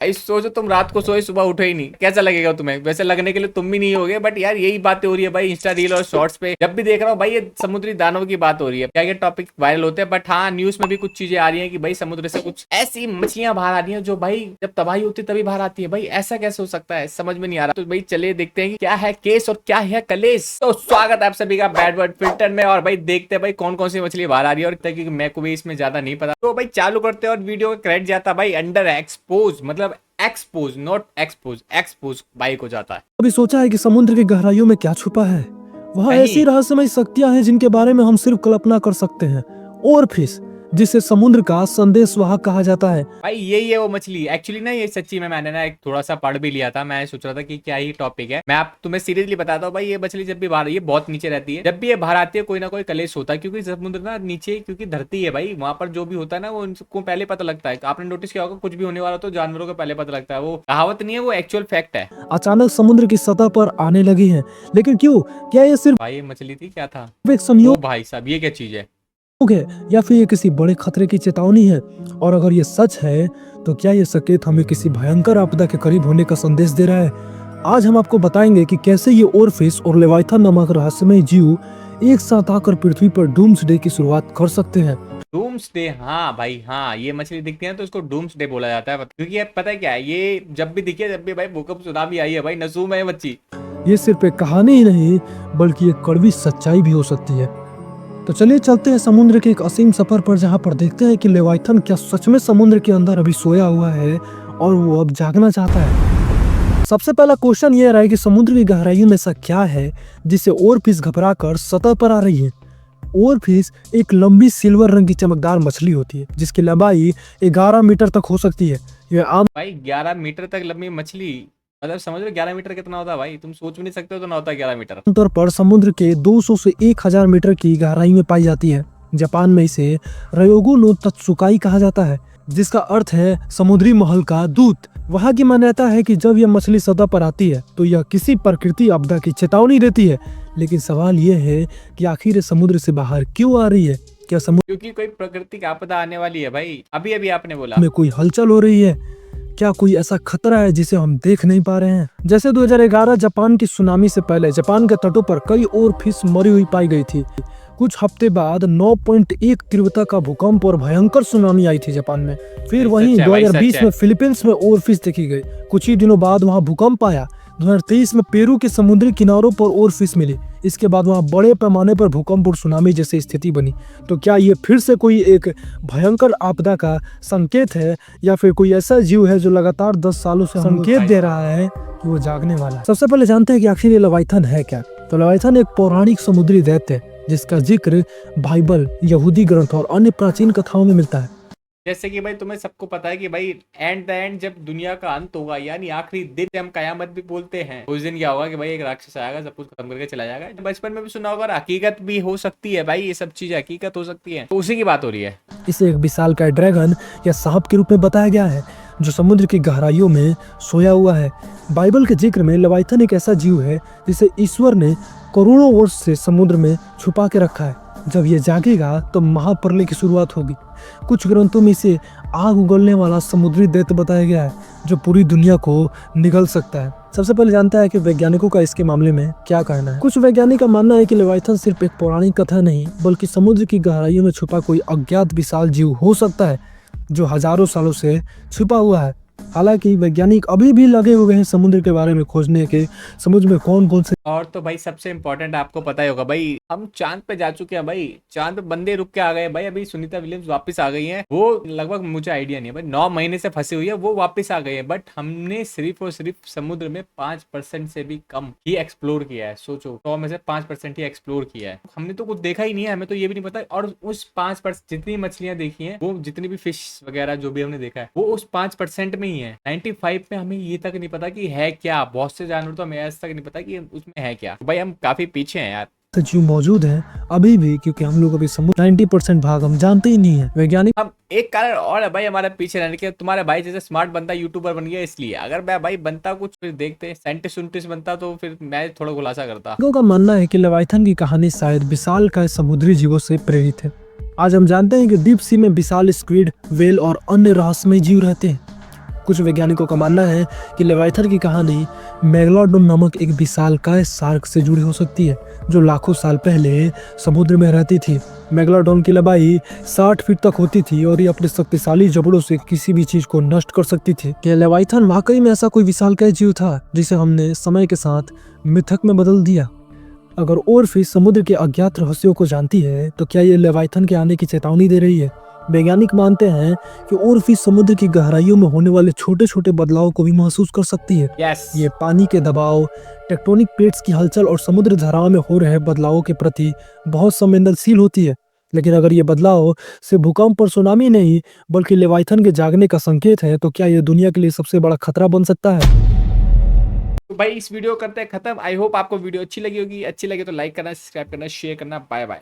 भाई सोचो तुम रात को सोए सुबह उठे ही नहीं, कैसा लगेगा तुम्हें? वैसे लगने के लिए तुम भी नहीं होगे, बट यार यही बातें हो रही है भाई इंस्टा रील और शॉर्ट्स पे जब भी देख रहा हूँ भाई, ये समुद्री दानव की बात हो रही है। क्या क्या टॉपिक वायरल होते हैं, बट हाँ न्यूज में भी कुछ चीजें आ रही है कि भाई समुद्र से कुछ ऐसी मछलियां बाहर आ रही है जो भाई जब तबाही होती है तभी बाहर आती है। भाई ऐसा कैसे हो सकता है, समझ में नहीं आ रहा। तो भाई चलिए देखते हैं कि क्या है केस और क्या है कलेस। तो स्वागत है आप सभी का बैड वर्ड फिल्टर में, और भाई देखते हैं भाई कौन कौन सी मछली बाहर आ रही है, और क्योंकि मेरे को भी इसमें ज्यादा नहीं पता। तो भाई चालू करते हैं और वीडियो का क्रेडिट जाता है भाई अंडर एक्सपोज, मतलब एक्सपोज नॉट एक्सपोज, एक्सपोज भाई को जाता है। कभी सोचा है कि समुद्र की गहराइयों में क्या छुपा है? वहाँ नहीं। ऐसी रहस्यमय शक्तियां हैं जिनके बारे में हम सिर्फ कल्पना कर सकते हैं। और फिश, जिसे समुद्र का संदेशवाहक कहा जाता है। भाई यही है वो मछली। एक्चुअली ना ये सच्ची में मैंने ना एक थोड़ा सा पढ़ भी लिया था। मैं सोच रहा था कि क्या ही टॉपिक है। मैं आप तुम्हें सीरियसली बताता हूँ भाई, ये मछली जब भी बाहर, ये बहुत नीचे रहती है, जब भी ये बाहर आती है कोई ना कोई कलेश होता है, क्योंकि समुद्र ना नीचे, क्योंकि धरती है भाई, वहां पर जो भी होता है ना वो उनको पहले पता लगता है। आपने नोटिस किया होगा कुछ भी होने वाला तो जानवरों को पहले पता लगता है। वो कहावत नहीं है, वो एक्चुअल फैक्ट है। अचानक समुद्र की सतह पर आने लगी है, लेकिन क्यों? क्या ये सिर्फ भाई ये मछली थी, क्या था एक ओ संयोग भाई साहब, ये क्या चीज है? है, या फिर ये किसी बड़े खतरे की चेतावनी है? और अगर ये सच है तो क्या ये संकेत हमें किसी भयंकर आपदा के करीब होने का संदेश दे रहा है? आज हम आपको बताएंगे कि कैसे ये ओरफिश और लेवाइथन नामक रहस्यमय जीव एक साथ आकर पृथ्वी पर डूम्सडे की शुरुआत कर सकते हैं। डूम्सडे, हाँ भाई हाँ, ये मछली दिखती है तो इसको डूम्सडे बोला जाता है, क्योंकि ये पता है क्या है, ये जब भी दिखे, जब भी भाई भूकंप सुनामी आई है भाई, नसूम है बच्ची। ये सिर्फ एक कहानी ही नहीं बल्कि एक कड़वी सच्चाई भी हो सकती है। तो चलिए चलते हैं समुद्र के एक असीम सफर पर, जहाँ पर देखते हैं कि लेवाइथन क्या सच में समुद्र के अंदर अभी सोया हुआ है और वो अब जागना चाहता है। सबसे पहला क्वेश्चन ये रहा है कि समुद्र की गहराइयों में ऐसा क्या है जिससे ओरफिश घबरा कर सतह पर आ रही है। ओरफिश एक लंबी सिल्वर रंग की चमकदार मछली होती है जिसकी लंबाई 11 मीटर तक हो सकती है। यह आम भाई 11 मीटर तक लंबी मछली, मतलब समझ लो 11 मीटर कितना होता है भाई, तुम सोच भी नहीं सकते हो कितना होता है 11 मीटर। तौर पर समुद्र के 200 से 1000 मीटर की गहराई में पाई जाती है। जापान में इसे रयोगो नो तत्सुकाई कहा जाता है, जिसका अर्थ है समुद्री महल का दूत। वहाँ की मान्यता है कि जब यह मछली सतह पर आती है तो यह किसी प्रकृति आपदा की चेतावनी देती है। लेकिन सवाल यह है कि आखिर ये समुद्र से बाहर क्यों आ रही है? क्या समुद्र क्योंकि कोई प्राकृतिक आपदा आने वाली है भाई, अभी अभी आपने बोला। में कोई हलचल हो रही है? क्या कोई ऐसा खतरा है जिसे हम देख नहीं पा रहे हैं? जैसे 2011 जापान की सुनामी से पहले जापान के तटों पर कई और फिश मरी हुई पाई गई थी। कुछ हफ्ते बाद 9.1 तीव्रता का भूकंप और भयंकर सुनामी आई थी जापान में। फिर वहीं सच है भाई, 2020 सच है। में फिलीपींस में और फिश देखी गई। कुछ ही दिनों बाद वहां भूकंप आया। 2023 में पेरू के समुद्री किनारों पर और फिश मिली। इसके बाद वहां बड़े पैमाने पर भूकंप और सुनामी जैसी स्थिति बनी। तो क्या ये फिर से कोई एक भयंकर आपदा का संकेत है, या फिर कोई ऐसा जीव है जो लगातार 10 सालों से संकेत दे रहा है कि वो जागने वाला है? सबसे पहले जानते हैं कि आखिर ये लेवाइथन है क्या। तो लेवाइथन एक पौराणिक समुद्री दैत्य है जिसका जिक्र बाइबल, यहूदी ग्रंथ और अन्य प्राचीन कथाओं में मिलता है। जैसे कि भाई तुम्हें सबको पता है कि भाई एंड द एंड जब दुनिया का अंत होगा, यानी आखिरी दिन हम कयामत भी बोलते हैं, उस दिन क्या होगा कि भाई एक राक्षस आएगा, सब कुछ खत्म करके चला जाएगा। बचपन में भी सुना होगा, और हकीकत भी हो सकती है भाई, ये सब चीजें हकीकत हो सकती है, तो उसी की बात हो रही है। इसे एक विशालकाय ड्रैगन या सांप के रूप में बताया गया है जो समुद्र की गहराइयों में सोया हुआ है। बाइबल के जिक्र में लेवाइथन एक ऐसा जीव है जिसे ईश्वर ने करोड़ों वर्ष से समुद्र में छुपा के रखा है। जब ये जागेगा तो महाप्रलय की शुरुआत होगी। कुछ ग्रंथों में इसे आग उगलने वाला समुद्री दैत्य बताया गया है जो पूरी दुनिया को निगल सकता है। सबसे पहले जानता है कि वैज्ञानिकों का इसके मामले में क्या कहना है। कुछ वैज्ञानिक का मानना है कि लेवाइथन सिर्फ एक पौराणिक कथा नहीं बल्कि समुद्र की गहराइयों में छुपा कोई अज्ञात विशाल जीव हो सकता है जो हजारों सालों से छुपा हुआ है। हालांकि वैज्ञानिक अभी भी लगे हुए हैं समुद्र के बारे में खोजने के, समुद्र में कौन कौन से। और तो भाई सबसे इम्पोर्टेंट आपको पता ही होगा भाई, हम चांद पे जा चुके हैं भाई, चांद पे बंदे रुक के आ गए भाई। अभी सुनीता विलियम्स वापस आ गई हैं, वो लगभग मुझे आइडिया नहीं है भाई 9 महीने से फंसी हुई है, वो वापस आ गई है। बट हमने सिर्फ और सिर्फ समुद्र में 5% से भी कम ही एक्सप्लोर किया है। सोचो 100 में से 5% ही एक्सप्लोर किया है। हमने तो कुछ देखा ही नहीं है, हमें तो ये भी नहीं पता। और उस 5% जितनी मछलियां देखी हैं, वो जितनी भी फिश वगैरह जो भी हमने देखा है, वो उस 5% में ही है। 95 में हमें ये तक नहीं पता कि है क्या। बहुत से जानवर तो हमें आज तक नहीं पता कि उसमें है क्या। भाई हम काफी पीछे हैं यार। जीव मौजूद है अभी भी, क्योंकि हम लोग अभी समुद्र 90% भाग हम जानते ही नहीं है। वैज्ञानिक अब एक कारण और है भाई हमारे पीछे रहने के, तुम्हारे भाई जैसे स्मार्ट बनता यूट्यूबर बन गया इसलिए। अगर मैं भाई बनता कुछ, फिर देखते साइंटिस्ट बनता तो फिर मैं थोड़ा खुलासा करता। लोगों का मानना है कि लेवाइथन की कहानी शायद विशालकाय समुद्री जीवों से प्रेरित है। आज हम जानते हैं कि डीप सी में विशाल स्क्विड, व्हेल और अन्य रहस्यमय जीव रहते हैं। कुछ वैज्ञानिकों का मानना है कि लेवाइथन की कहानी मेगालोडोन नामक एक विशालकाय शार्क से जुड़ी हो सकती है, जो लाखों साल पहले समुद्र में रहती थी। मेगालोडोन की लंबाई 60 फीट तक होती थी और ये अपने शक्तिशाली जबड़ों से किसी भी चीज को नष्ट कर सकती थी। क्या लेवाइथन वाकई में ऐसा कोई विशालकाय जीव था जिसे हमने समय के साथ मिथक में बदल दिया? अगर ओरफिश समुद्र के अज्ञात रहस्यों को जानती है तो क्या ये लेवाइथन के आने की चेतावनी दे रही है? वैज्ञानिक मानते हैं कि ओरफिश समुद्र की गहराइयों में होने वाले छोटे छोटे बदलाव को भी महसूस कर सकती है। यस ये पानी के दबाव, टेक्टोनिक प्लेट्स की हलचल और समुद्र धाराओं में हो रहे बदलावों के प्रति बहुत संवेदनशील होती है। लेकिन अगर ये बदलाव सिर्फ भूकंप और सुनामी नहीं बल्कि लेवाइथन के जागने का संकेत है तो क्या ये दुनिया के लिए सबसे बड़ा खतरा बन सकता है? तो भाई इस वीडियो करते हैं खत्म। आई होप आपको वीडियो अच्छी लगी होगी। अच्छी लगे तो लाइक करना, सब्सक्राइब करना, शेयर करना। Bye bye.